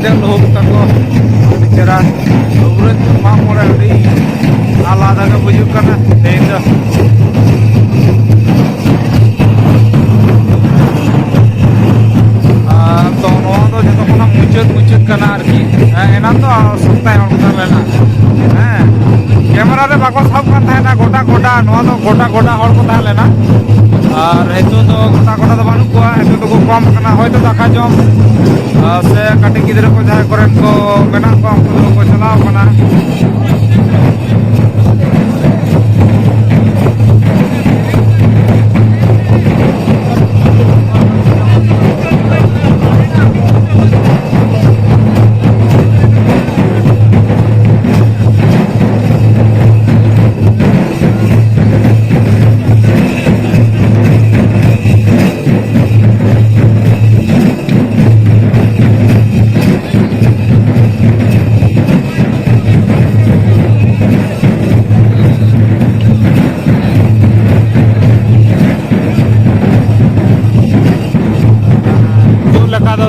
ᱫᱮ ᱞᱩᱦᱩᱠ ᱛᱟᱠᱚ ᱟᱹᱰᱤ ᱪᱮᱦᱨᱟ ᱩᱵᱨᱟᱹ ᱢᱟᱜ ᱢᱚᱬᱮ ᱟᱹᱰᱤ ᱟᱞᱟᱫᱟ ᱜᱮ ᱵᱩᱡᱩᱜ ᱠᱟᱱᱟ ᱛᱮᱦᱮᱧ ᱫᱚ ᱛᱚ ᱱᱚᱣᱟ ᱫᱚ ᱡᱚᱛᱚ ᱠᱷᱚᱱᱟᱜ ᱢᱩᱪᱟᱹᱫ ᱠᱟᱱᱟ ᱟᱨᱠᱤ ᱮᱱᱟᱱ ᱫᱚ ᱥᱚᱯᱛᱟᱭ ᱦᱚᱲ ᱠᱚ ᱛᱟᱦᱮᱸ ᱞᱮᱱᱟ ᱦᱮᱸ ᱠᱮᱢᱮᱨᱟ ᱨᱮ ᱵᱟᱠᱚ ᱥᱟᱵ ᱠᱟᱱ ᱛᱟᱦᱮᱱᱟ ᱜᱚᱴᱟ ᱱᱚᱣᱟ ᱫᱚ ᱜᱚᱴᱟ ᱦᱚᱲ ᱠᱚ ᱛᱟᱦᱮᱸ ᱞᱮᱱᱟ ᱟᱨ ᱱᱤᱛᱚᱜ ᱫᱚ ᱜᱚᱴᱟ ᱫᱚ ᱵᱟᱹᱱᱩᱜ ᱠᱚᱣᱟ ᱱᱤᱛᱚᱜ ᱫᱚᱠᱚ ᱠᱚᱢ ᱠᱟᱱᱟ ᱦᱚᱭᱛᱳ ᱫᱟᱠᱟ ᱡᱚᱢ ᱥᱮ ᱠᱟᱹᱴᱤᱡ ᱜᱤᱫᱽᱨᱟᱹ ᱠᱚ ᱡᱟᱦᱟᱸᱭ ᱠᱚᱨᱮᱱ ᱠᱚ ᱢᱮᱱᱟᱜ ᱠᱚᱣᱟ ᱩᱱᱠᱩ ᱫᱚᱠᱚ ᱪᱟᱞᱟᱣ ᱠᱟᱱᱟ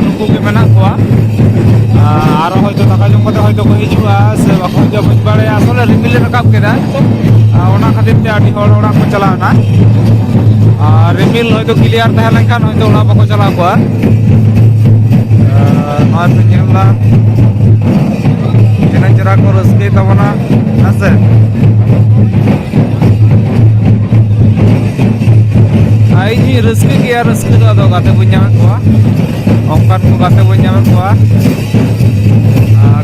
ᱱᱩᱠᱩ ᱜᱮ ᱢᱮᱱᱟᱜ ᱠᱚᱣᱟ ᱟᱨ ᱦᱚᱭᱛᱳ ᱫᱟᱠᱟ ᱡᱚᱢ ᱠᱟᱛᱮ ᱦᱚᱭᱛᱳ ᱠᱚ ᱦᱤᱡᱩᱜᱼᱟ ᱥᱮ ᱵᱟᱠᱚ ᱦᱤᱡᱩᱜᱼᱟ ᱵᱟᱹᱧ ᱵᱟᱲᱟᱭᱟ ᱟᱥᱚᱞᱮ ᱨᱤᱢᱤᱞ ᱮ ᱨᱟᱠᱟᱵ ᱠᱮᱫᱟ ᱚᱱᱟ ᱠᱷᱟᱹᱛᱤᱨ ᱛᱮ ᱟᱹᱰᱤ ᱦᱚᱲ ᱚᱲᱟᱜ ᱠᱚ ᱪᱟᱞᱟᱣᱱᱟ ᱟᱨ ᱨᱤᱢᱤᱞ ᱦᱚᱭᱛᱳ ᱠᱞᱤᱭᱟᱨ ᱛᱟᱦᱮᱸ ᱞᱮᱱᱠᱷᱟᱱ ᱦᱚᱭᱛᱳ ᱚᱲᱟᱜ ᱵᱟᱠᱚ ᱪᱟᱞᱟᱣ ᱠᱚᱜᱼᱟ ᱱᱚᱣᱟ ᱯᱮ ᱧᱮᱞᱫᱟ ᱛᱤᱱᱟᱹᱜ ᱪᱮᱦᱨᱟ ᱠᱚ ᱨᱟᱹᱥᱠᱟᱹᱭ ᱛᱟᱵᱚᱱᱟ ᱦᱮᱸᱥᱮ ᱤᱧ ᱨᱟᱹᱥᱠᱟᱹ ᱜᱮᱭᱟ ᱨᱟᱹᱥᱠᱟᱹ ᱫᱚ ᱟᱫᱚ ᱜᱟᱛᱮ ᱵᱟᱹᱧ ᱧᱟᱢᱮᱫ ᱠᱚᱣᱟ ᱚᱱᱠᱟᱱ ᱠᱚ ᱜᱟᱛᱮ ᱵᱟᱹᱧ ᱧᱟᱢᱮᱫ ᱠᱚᱣᱟ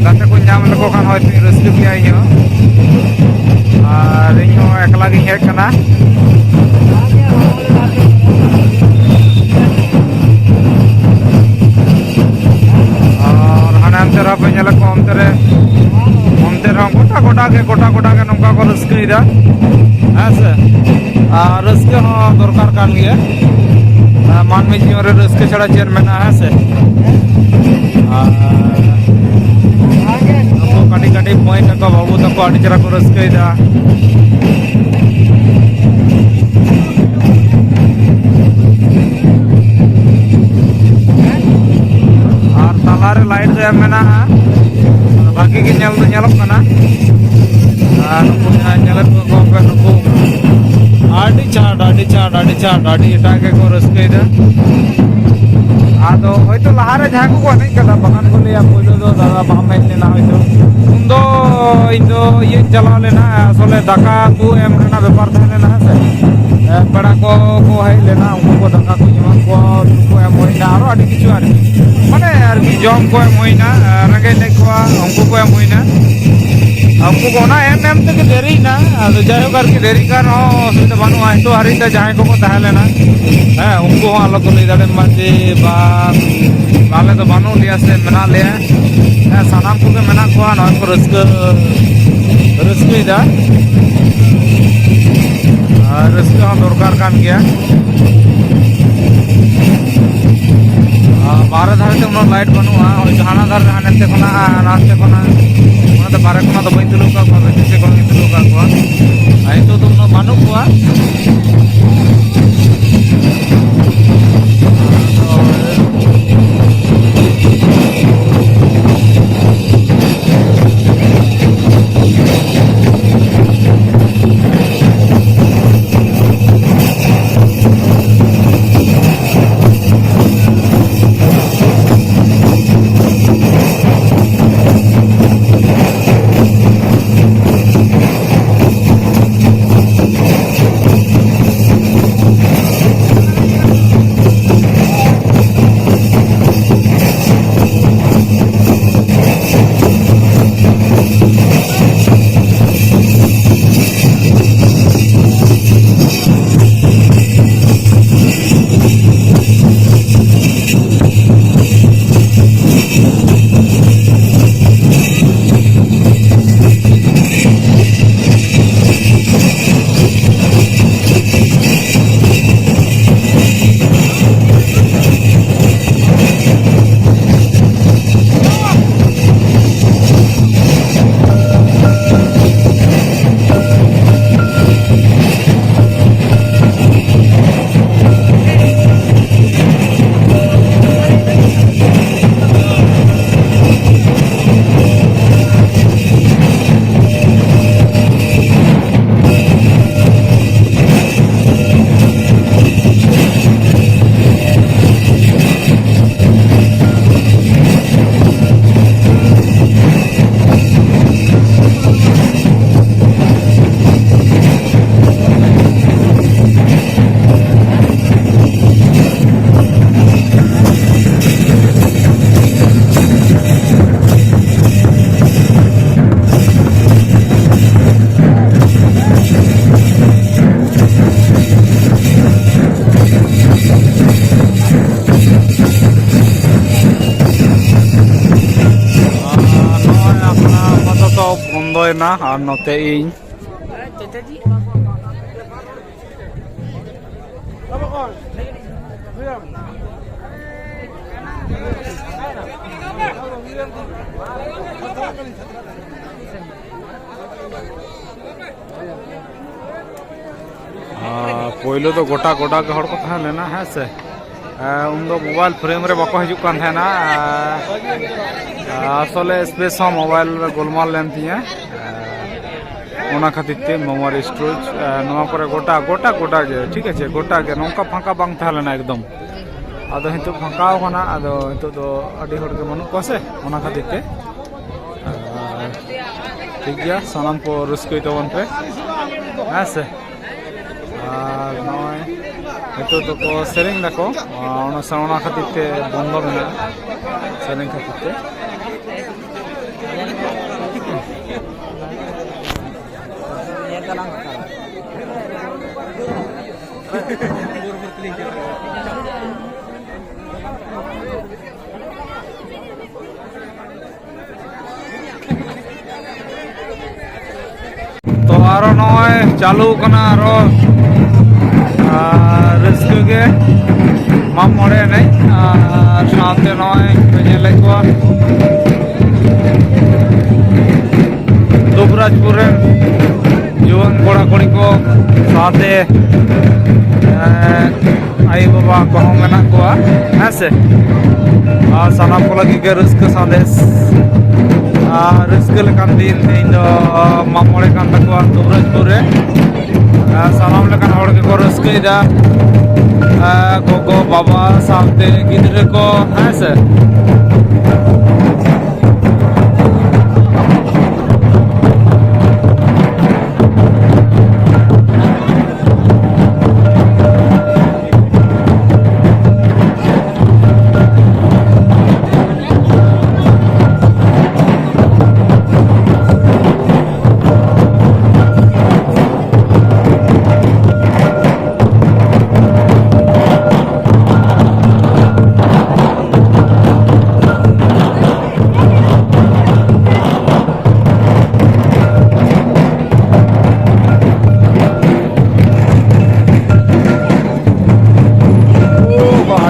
ᱜᱟᱛᱮ ᱠᱚ ᱧᱟᱢ ᱞᱮᱠᱚ ᱠᱷᱟᱱ ᱦᱚᱭᱛᱳ ᱨᱟᱹᱥᱠᱟᱹ ᱜᱮᱭᱟ ᱤᱧᱦᱚᱸ ᱟᱨ ᱤᱧᱦᱚᱸ ᱮᱠᱞᱟ ᱜᱤᱧ ᱦᱮᱡ ᱠᱟᱱᱟ ᱟᱨ ᱦᱟᱱᱮ ᱚᱱᱛᱮ ᱨᱮᱦᱚᱸ ᱯᱮ ᱧᱮᱞᱮᱫ ᱠᱚᱣᱟ ᱚᱱᱛᱮ ᱨᱮᱦᱚᱸ ᱜᱚᱴᱟ ᱜᱮ ᱱᱚᱝᱠᱟ ᱠᱚ ᱨᱟᱹᱥᱠᱟᱹᱭᱮᱫᱟ ᱦᱮᱸ ᱥᱮ ᱟᱨ ᱨᱟᱹᱥᱠᱟᱹ ᱦᱚᱸ ᱫᱚᱨᱠᱟর ᱠᱟᱱ ᱜᱮᱭᱟ ᱢᱟᱹᱱᱢᱤ ᱡᱤᱭᱚᱱ ᱨᱮ ᱨᱟᱹᱥᱠᱟᱹ ᱪᱷᱟᱲᱟ ᱪᱮᱫ ᱢᱮᱱᱟᱜᱼᱟ ᱦᱮᱸ ᱥᱮ ᱟᱨ ᱱᱩᱠᱩ ᱠᱟᱹᱴᱤᱡ ᱢᱟᱹᱭ ᱛᱟᱠᱚ ᱵᱟᱹᱵᱩ ᱛᱟᱠᱚ ᱟᱹᱰᱤ ᱪᱮᱦᱨᱟ ᱠᱚ ᱨᱟᱹᱥᱠᱟᱹᱭᱮᱫᱟ ᱟᱨ ᱛᱟᱞᱟᱨᱮ ᱞᱟᱭᱤᱴ ᱫᱚ ᱮᱢ ᱢᱮᱱᱟᱜᱼᱟ ᱵᱷᱟᱹᱜᱤ ᱜᱮ ᱧᱮᱞ ᱫᱚ ᱧᱮᱞᱚᱜ ᱠᱟᱱᱟ ᱟᱨ ᱱᱩᱠᱩ ᱡᱟᱦᱟᱸᱭ ᱧᱮᱞᱮᱫ ᱠᱚᱣᱟ ᱱᱩᱠᱩ ᱟᱹᱰᱤ ᱪᱟᱸᱴ ᱟᱹᱰᱤ ᱮᱴᱟᱜ ᱜᱮᱠᱚ ᱨᱟᱹᱥᱠᱟᱹᱭᱮᱫᱟ ᱟᱫᱚ ᱦᱚᱭᱛᱳ ᱞᱟᱦᱟᱨᱮ ᱡᱟᱦᱟᱸᱭ ᱠᱚᱠᱚ ᱮᱱᱮᱡ ᱠᱟᱫᱟ ᱵᱟᱠᱷᱟᱱ ᱠᱚ ᱞᱟᱹᱭᱟ ᱯᱳᱭᱞᱳ ᱫᱚ ᱫᱟᱫᱟ ᱵᱟᱢ ᱦᱮᱡ ᱞᱮᱱᱟ ᱦᱚᱭᱛᱳ ᱩᱱᱫᱚ ᱤᱧ ᱫᱚ ᱤᱭᱟᱹᱧ ᱪᱟᱞᱟᱣ ᱞᱮᱱᱟ ᱟᱥᱚᱞᱮ ᱫᱟᱠᱟ ᱠᱚ ᱮᱢ ᱨᱮᱱᱟᱜ ᱵᱮᱯᱟᱨ ᱛᱟᱦᱮᱸ ᱞᱮᱱᱟ ᱦᱮᱸ ᱥᱮ ᱯᱮᱲᱟ ᱠᱚ ᱦᱮᱡ ᱞᱮᱱᱟ ᱩᱱᱠᱩ ko daka ko ᱮᱢᱟᱜ ᱠᱚᱣᱟ ᱩᱱᱠᱩ ᱮᱢ ᱦᱩᱭᱱᱟ ᱟᱨᱚ ᱟᱹᱰᱤ ᱠᱤᱪᱷᱩ ᱟᱨᱠᱤ ᱢᱟᱱᱮ ᱟᱨᱠᱤ ᱡᱚᱢ ᱠᱚ ᱮᱢ ᱦᱩᱭᱱᱟ ᱨᱮᱸᱜᱮᱡ ᱞᱮᱫ ᱠᱚᱣᱟ ᱩᱱᱠᱩ ko ᱮᱢ ᱦᱩᱭᱱᱟ ᱩᱱᱠᱩ ko ᱚᱱᱟ ᱮᱢ ᱛᱮᱜᱮ ᱫᱮᱨᱤᱭᱮᱱᱟ ᱟᱫᱚ ᱡᱟᱭᱦᱳᱠ ᱟᱨᱠि ᱫᱮᱨᱤ ᱠᱟᱱ ᱨᱮᱦᱚᱸ ᱚᱥᱩᱵᱤᱫᱷᱟ ᱵᱟᱹᱱᱩᱜᱼᱟ ᱱᱤᱛᱚᱜ ᱦᱟᱹᱨᱤᱡ ᱛᱮ ᱡᱟᱦᱟᱸᱭ ᱠᱚᱠᱚ ᱛᱟᱦᱮᱸ ᱞᱮᱱᱟ ᱦᱮᱸ ᱩᱱᱠᱩ ᱦᱚᱸ ᱟᱞᱚ ᱠᱚ ᱞᱟᱹᱭ ᱫᱟᱲᱮᱭᱟᱜ ᱢᱟ ᱡᱮ ᱵᱟᱝ ᱟᱞᱮ ᱫᱚ ᱵᱟᱹᱱᱩᱜ ᱞᱮᱭᱟ ᱥᱮ ᱢᱮᱱᱟᱜ ᱞᱮᱭᱟ ᱥᱟᱱᱟᱢ ᱠᱚᱜᱮ ᱢᱮᱱᱟᱜ ᱠᱚᱣᱟ ᱱᱚᱜᱼᱚᱭ ᱠᱚ ᱨᱟᱹᱥᱠᱟᱹᱭᱮᱫᱟ ᱟᱨ ᱨᱟᱹᱥᱠᱟᱹ ᱦᱚᱸ ᱫᱚᱨᱠᱟর ᱠᱟᱱ ᱜᱮᱭᱟ ᱵᱟᱨᱦᱮ ᱫᱷᱟᱨᱮ ᱛᱮ ᱩᱱᱟᱹᱜ ᱞᱟᱭᱤᱴ ᱵᱟᱹᱱᱩᱜᱼᱟ ᱦᱚᱭᱛᱳ ᱦᱟᱱᱟ ᱫᱷᱟᱨᱮ ᱦᱟᱱᱛᱮ ᱠᱷᱚᱱᱟᱜ ᱚᱱᱟᱛᱮ ᱵᱟᱨᱦᱮ ᱠᱷᱚᱱᱟᱜ ᱫᱚ ᱵᱟᱹᱧ ᱛᱩᱞᱟᱹᱣ ᱠᱟᱜ ᱠᱚᱣᱟ ᱵᱷᱤᱛᱤᱨ ᱥᱮᱫ ᱠᱷᱚᱱ ᱜᱤᱧ ᱛᱩᱞᱟᱹᱣ ᱠᱟᱜ ᱠᱚᱣᱟ ᱟᱨ ᱱᱤᱛᱚᱜ ᱫᱚ ᱩᱱᱟᱹᱜ ᱵᱟᱹᱱᱩᱜ ᱠᱚᱣᱟ lena ar note ing पहले तो गोटा गोटा के हड़ को था लेना है से उन दो मोबाइल फ्रेम रे बाको हजु कान था ना असले स्पेस मोबाइल रे गोलमाल लेन थिया ओना खातिर ते मेमोरी स्टोरेज नवा करे गोटा गोटा गोटा के ठीक है गोटा के नौका फांका बांग था लेना एकदम आदो हितो फांका होना आदो हितो तो अडी हड़ के मनु कोसे ओना खातिर ते ठीक गया सलाम को रुस्को तवन पे ऐसे नॉय हितो तो को सेलिंग दको ओना सना खातिर ते बंद मेना सेलिंग खातिर ते तो आरो नॉय चालू कना आरो रस्के के माम मोड़े नहीं साथे नॉय बेले को दुबराजपुर जुवान कोड़ा कोड़ी को साथे आई बाबा को मेना को ऐसे साना को लगी के रस्के सादेश रस्के लेकान दिन इन माम मोड़े कान तको दुबराजपुर रे सानाम लेकान हड़ के को रस्के दा गोगो बाबा साथे गिद्रे को ऐसे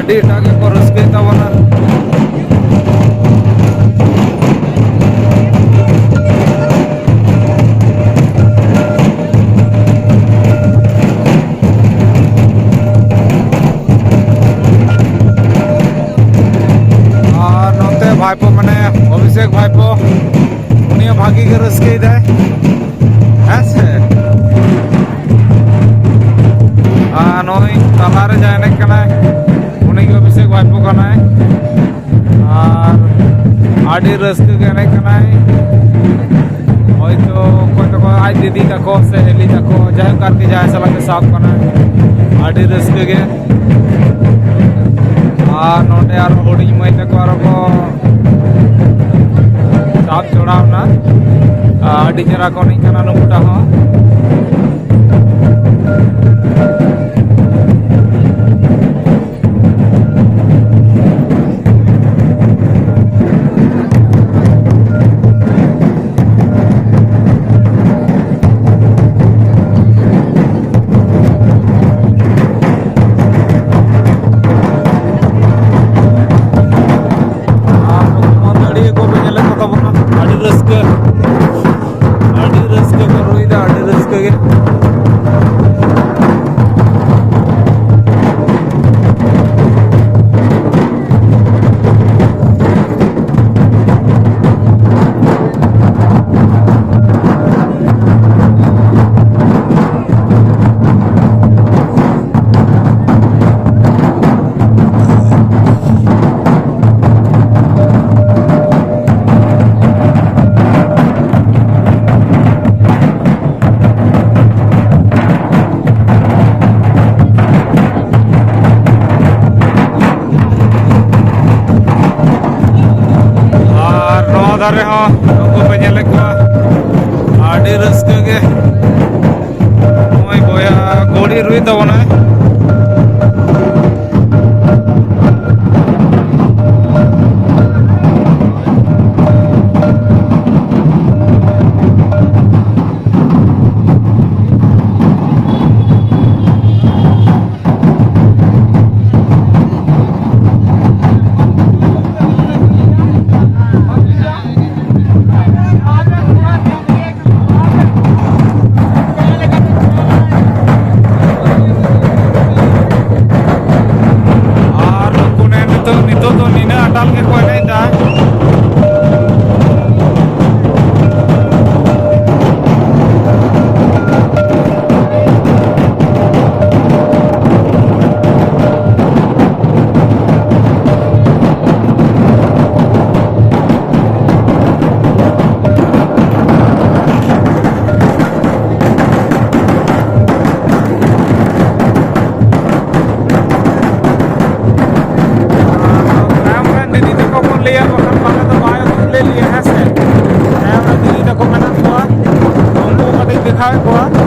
डेटा के को रस्के तवना नोते भाईपो माने अभिषेक भाईपो उनिया भागी के रस्के दे ऐसे नोई तलारे जाने कना अभिषेक भाईपो का है और आड़ी रस्क के नहीं करना है और तो कोई तो आज दीदी तको से हेली तको जाए करके जाए सला के साफ करना है आड़ी रस्क के और नोटे यार होड़ी मई तको और को साफ जोड़ा ना आड़ी जरा को नहीं करना नुकटा हो दारे हाँ उनको पे जेले को आड़ी रस्के के गोया गोड़ी रुई तो बना है देखावे कोआ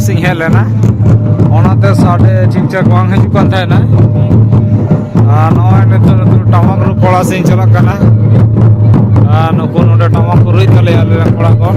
सिंह हेज लेना साढ़े ठीक ठाक बांग हजुकान थाना नॉय टमाक रू कोड़ा सिंह चलना नुकु नोडे टमाक को रुई तले आले कोड़ा को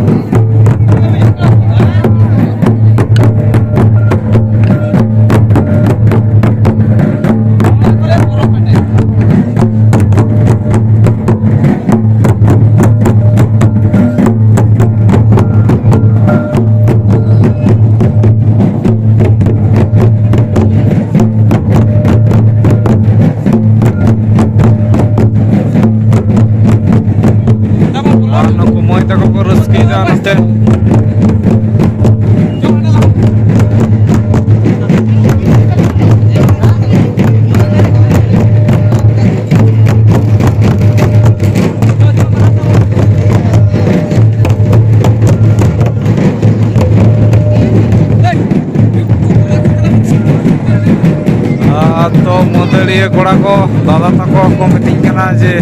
तो मदड़िया कोड़ा को दादा तक को मिटिंग जे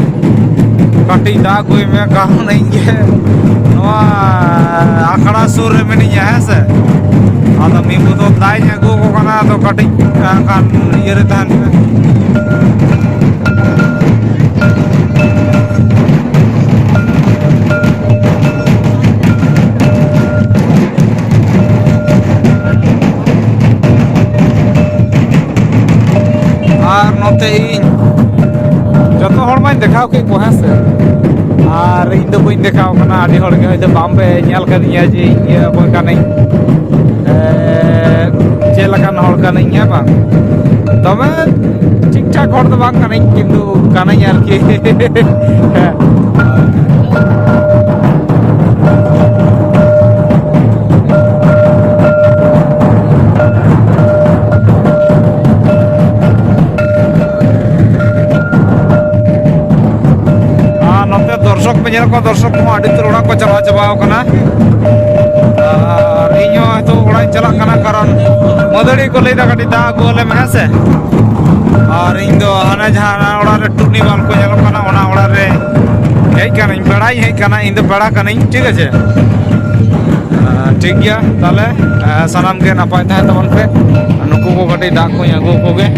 कटी दाग हुई में कहा नहीं है आखड़ा सुर में नहीं है से आदा मीमू तो दाई अगू को कना तो कटी कान ये रहता है और नोते इन जतो हर मैं देखाओ के को है से और इन दो बइन देखाओ कना आदि हर के तो बॉम्बे नेल कर दिया जी ये कोई का नहीं चे लगा हर का नहीं है बा तबे ठीक ठाक हर तो बांग का नहीं किंतु का नहीं यार की दर्शक पे को दर्शक को आड़ी तो को चला चाबाव कना और इño तो ओड़ा चला कना कारण मदड़ी को लेदा कटी दा गोले में से और इन दो हाना जहाना ओड़ा रे टुनी बाल को चलो कना ओना ओड़ा रे हेई कना इन बड़ाई हेई कना इन दो बड़ा कना ठीक है ठीक गया ताले सनाम के नपाय था तबन पे नुकु को कटी दा को अगो को गे